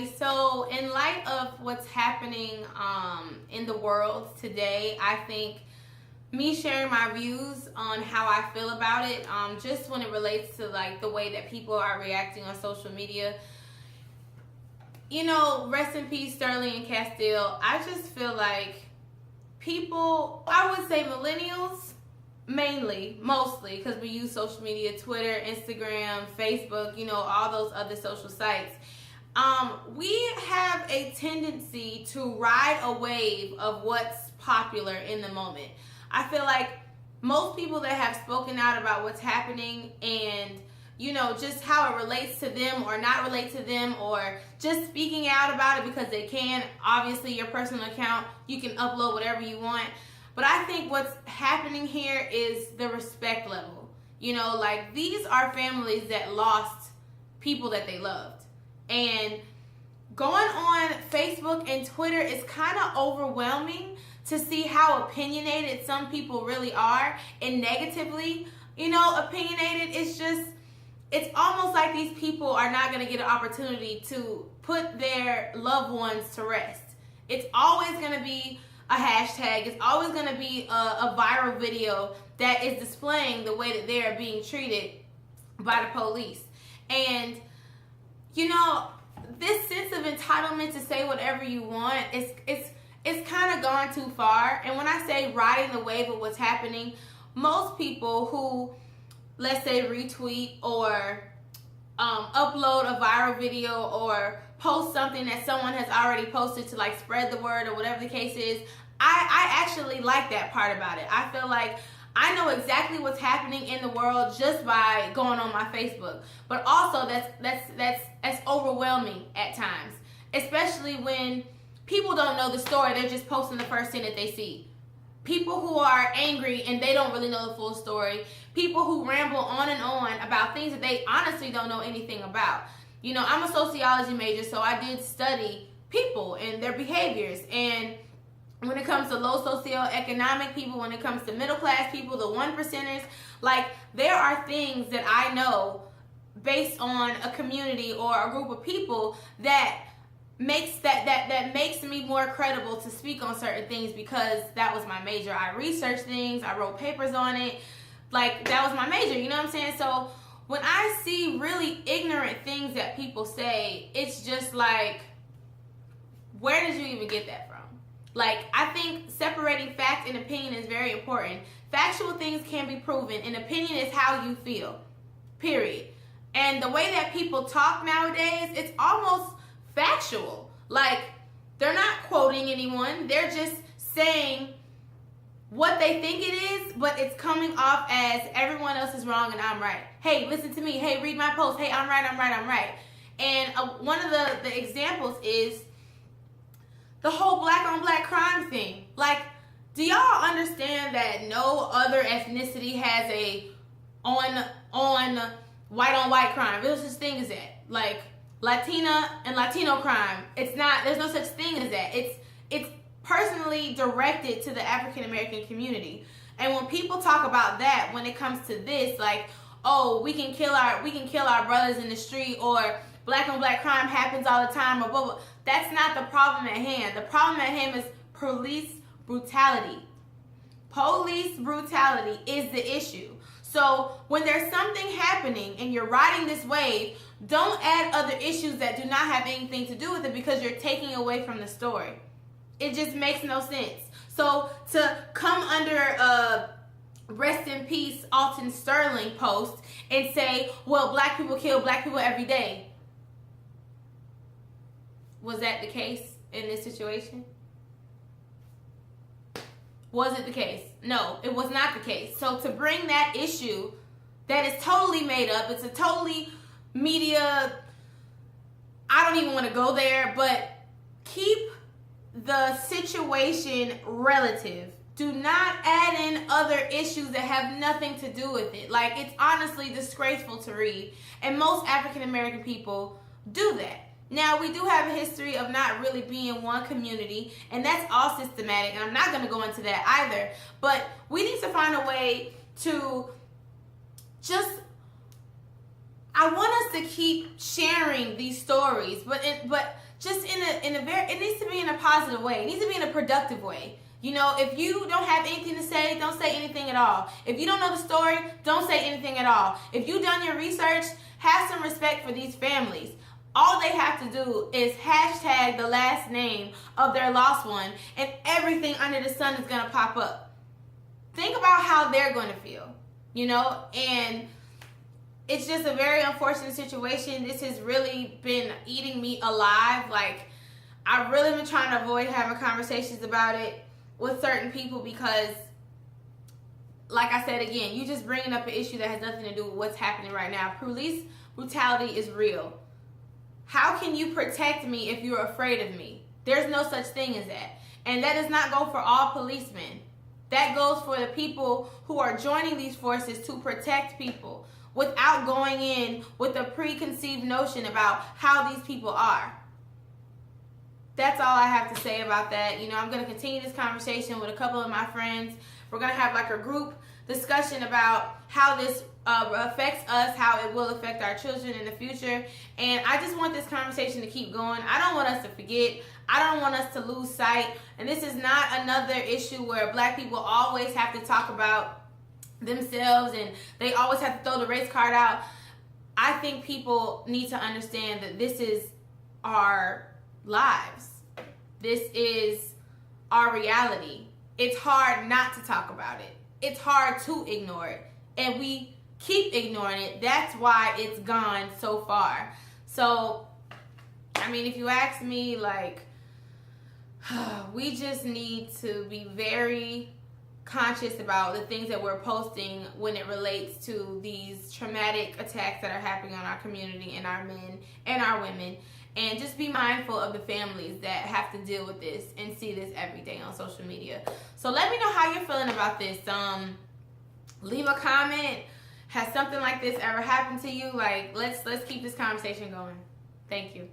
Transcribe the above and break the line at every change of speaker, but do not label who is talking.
everybody. So in light of what's happening in the world today, I think me sharing my views on how I feel about it, just when it relates to like the way that people are reacting on social media. You know, rest in peace Sterling and Castile. I just feel like people, I would say millennials, mostly, because we use social media, Twitter, Instagram, Facebook, you know, all those other social sites. We have a tendency to ride a wave of what's popular in the moment. I feel like most people that have spoken out about what's happening and, you know, just how it relates to them or not relate to them, or just speaking out about it because they can. Obviously, your personal account, you can upload whatever you want. But I think what's happening here is the respect level. You know, like, these are families that lost people that they loved. And going on Facebook and Twitter is kind of overwhelming to see how opinionated some people really are, and negatively, you know, opinionated. It's almost like these people are not going to get an opportunity to put their loved ones to rest. It's always going to be a hashtag. It's always going to be a viral video that is displaying the way that they are being treated by the police. And, you know, this sense of entitlement to say whatever you want, it's kind of gone too far. And when I say riding the wave of what's happening, most people who, let's say, retweet or upload a viral video or post something that someone has already posted to like spread the word or whatever the case is, I actually like that part about it. I feel like I know exactly what's happening in the world just by going on my Facebook. But also that's overwhelming at times, especially when people don't know the story. They're just posting the first thing that they see. People who are angry and they don't really know the full story. People who ramble on and on about things that they honestly don't know anything about. You know, I'm a sociology major, so I did study people and their behaviors. And when it comes to low socioeconomic people, when it comes to middle class people, the one percenters, like, there are things that I know based on a community or a group of people that makes me more credible to speak on certain things, because that was my major. I researched things, I wrote papers on it. Like, that was my major, you know what I'm saying? So when I see really ignorant things that people say, it's just like, where did you even get that from? Like, I think separating fact and opinion is very important. Factual things can be proven, and opinion is how you feel, period. And the way that people talk nowadays, it's almost factual. Like, they're not quoting anyone, they're just saying what they think it is, but it's coming off as everyone else is wrong and I'm right. Hey, listen to me. Hey, read my post. Hey, I'm right. And one of the examples is the whole black on black crime thing. Like, do y'all understand that no other ethnicity has a on white on white crime? There's such thing as that. Like, Latina and Latino crime, it's not, there's no such thing as that. It's personally directed to the African American community. And when people talk about that, when it comes to this, like, oh, we can kill our brothers in the street, or black on black crime happens all the time, or blah, blah, that's not the problem at hand. The problem at hand is police brutality. Police brutality is the issue. So when there's something happening and you're riding this wave, don't add other issues that do not have anything to do with it, because you're taking away from the story. It just makes no sense. So to come under a rest in peace Alton Sterling post and say, well, black people kill black people every day. Was that the case in this situation? Was it the case? No, it was not the case. So to bring that issue that is totally made up, it's a totally media, I don't even want to go there, but keep the situation relative. Do not add in other issues that have nothing to do with it. Like, it's honestly disgraceful to read. And most African American people do that. Now, we do have a history of not really being one community, and that's all systematic, and I'm not going to go into that either. But we need to find a way to just, I want us to keep sharing these stories, but just it needs to be in a positive way. It needs to be in a productive way. You know, if you don't have anything to say, don't say anything at all. If you don't know the story, don't say anything at all. If you've done your research, have some respect for these families. All they have to do is hashtag the last name of their lost one, and everything under the sun is going to pop up. Think about how they're going to feel, you know, and it's just a very unfortunate situation. This has really been eating me alive. Like, I've really been trying to avoid having conversations about it with certain people because, like I said again, you just bringing up an issue that has nothing to do with what's happening right now. Police brutality is real. How can you protect me if you're afraid of me? There's no such thing as that. And that does not go for all policemen. That goes for the people who are joining these forces to protect people without going in with a preconceived notion about how these people are. That's all I have to say about that. You know, I'm going to continue this conversation with a couple of my friends. We're going to have like a group discussion about how this affects us, how it will affect our children in the future. And I just want this conversation to keep going. I don't want us to forget. I don't want us to lose sight. And this is not another issue where black people always have to talk about themselves and they always have to throw the race card out. I think people need to understand that this is our lives. This is our reality. It's hard not to talk about it. It's hard to ignore it. And we keep ignoring it. That's why it's gone so far. So, I mean, if you ask me, like, we just need to be very conscious about the things that we're posting when it relates to these traumatic attacks that are happening on our community and our men and our women. And just be mindful of the families that have to deal with this and see this every day on social media. So let me know how you're feeling about this. Leave a comment. Has something like this ever happened to you? Like, let's keep this conversation going. Thank you.